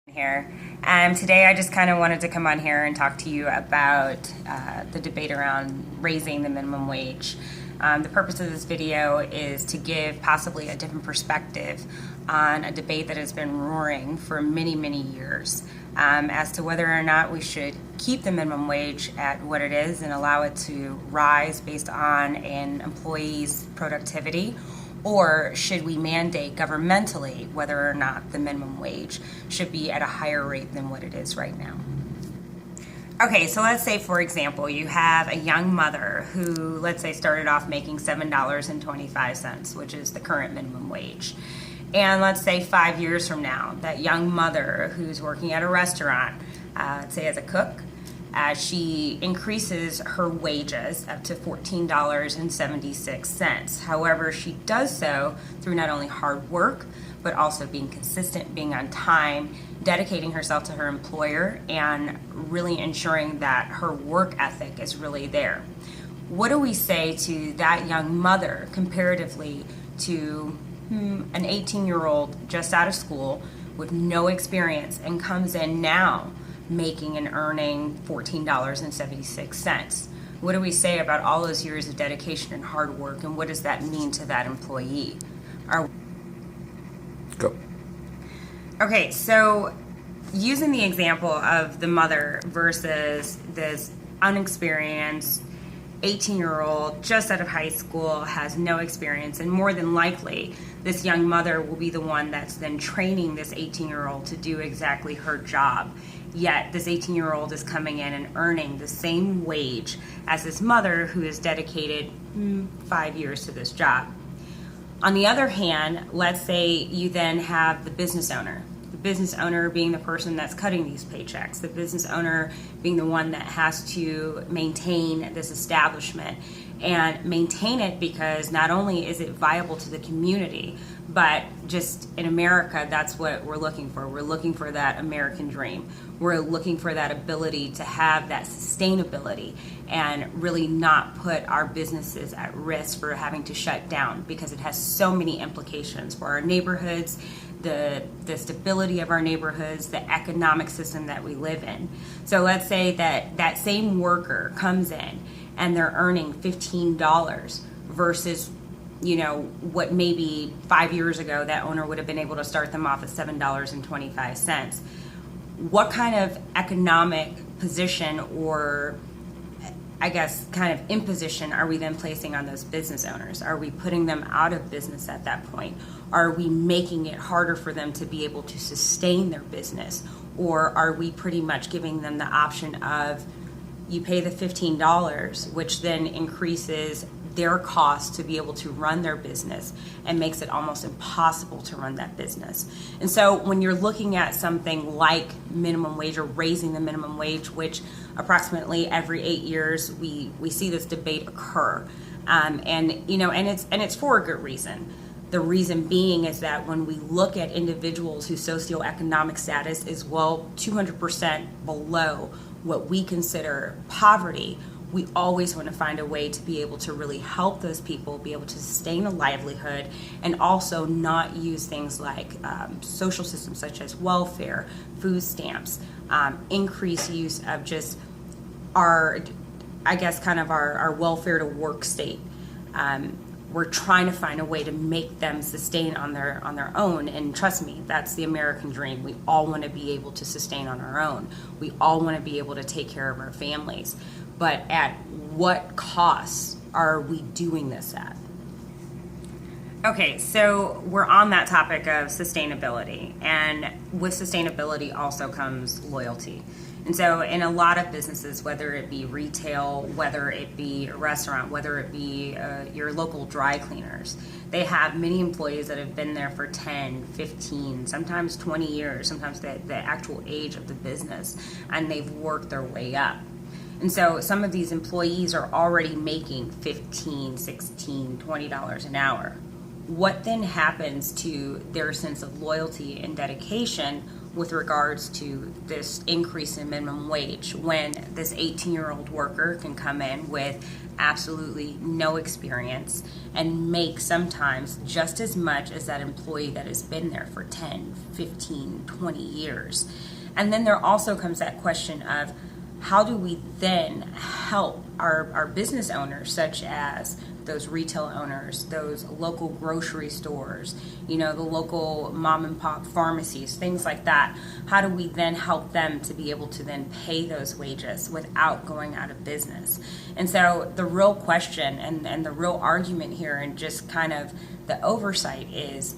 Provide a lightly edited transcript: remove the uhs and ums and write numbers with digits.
Here. Today I just kind of wanted to come on here and talk to you about the debate around raising the minimum wage. The purpose of this video is to give possibly a different perspective on a debate that has been roaring for many, many years as to whether or not we should keep the minimum wage at what it is and allow it to rise based on an employee's productivity, or should we mandate governmentally whether or not the minimum wage should be at a higher rate than what it is right now? Okay, so let's say, for example, you have a young mother who, let's say, started off making $7.25, which is the current minimum wage. And let's say 5 years from now, that young mother who's working at a restaurant, let's say as a cook, she increases her wages up to $14.76. However, she does so through not only hard work, but also being consistent, being on time, dedicating herself to her employer, and really ensuring that her work ethic is really there. What do we say to that young mother comparatively to an 18-year-old just out of school with no experience and comes in now making and earning $14.76. What do we say about all those years of dedication and hard work, and what does that mean to that employee? Go. Okay, so using the example of the mother versus this unexperienced 18-year-old just out of high school, has no experience, and more than likely this young mother will be the one that's then training this 18-year-old to do exactly her job. Yet this 18-year-old is coming in and earning the same wage as this mother who has dedicated 5 years to this job. On the other hand, let's say you then have the business owner. The business owner being the person that's cutting these paychecks. The business owner being the one that has to maintain this establishment and maintain it because not only is it viable to the community, but just in America, that's what we're looking for. We're looking for that American dream. We're looking for that ability to have that sustainability and really not put our businesses at risk for having to shut down, because it has so many implications for our neighborhoods, the stability of our neighborhoods, the economic system that we live in. So let's say that that same worker comes in and they're earning $15 versus, what maybe 5 years ago that owner would have been able to start them off at $7.25. What kind of economic position, or I guess kind of imposition, are we then placing on those business owners? Are we putting them out of business at that point? Are we making it harder for them to be able to sustain their business? Or are we pretty much giving them the option of, you pay the $15, which then increases their cost to be able to run their business and makes it almost impossible to run that business. And so when you're looking at something like minimum wage or raising the minimum wage, which approximately every 8 years we see this debate occur, and it's for a good reason. The reason being is that when we look at individuals whose socioeconomic status is 200% below what we consider poverty, we always want to find a way to be able to really help those people be able to sustain a livelihood, and also not use things like social systems such as welfare, food stamps, increased use of just our welfare to work state. We're trying to find a way to make them sustain on their own, and trust me, that's the American dream. We all want to be able to sustain on our own. We all want to be able to take care of our families, but at what cost are we doing this at? Okay, so we're on that topic of sustainability, and with sustainability also comes loyalty. And so in a lot of businesses, whether it be retail, whether it be a restaurant, whether it be your local dry cleaners, they have many employees that have been there for 10, 15, sometimes 20 years, sometimes the actual age of the business, and they've worked their way up. And so some of these employees are already making $15, $16, $20 an hour. What then happens to their sense of loyalty and dedication with regards to this increase in minimum wage when this 18-year-old worker can come in with absolutely no experience and make sometimes just as much as that employee that has been there for 10, 15, 20 years. And then there also comes that question of how do we then help our business owners, such as those retail owners, those local grocery stores, the local mom and pop pharmacies, things like that. How do we then help them to be able to then pay those wages without going out of business? And so the real question and the real argument here and just kind of the oversight is,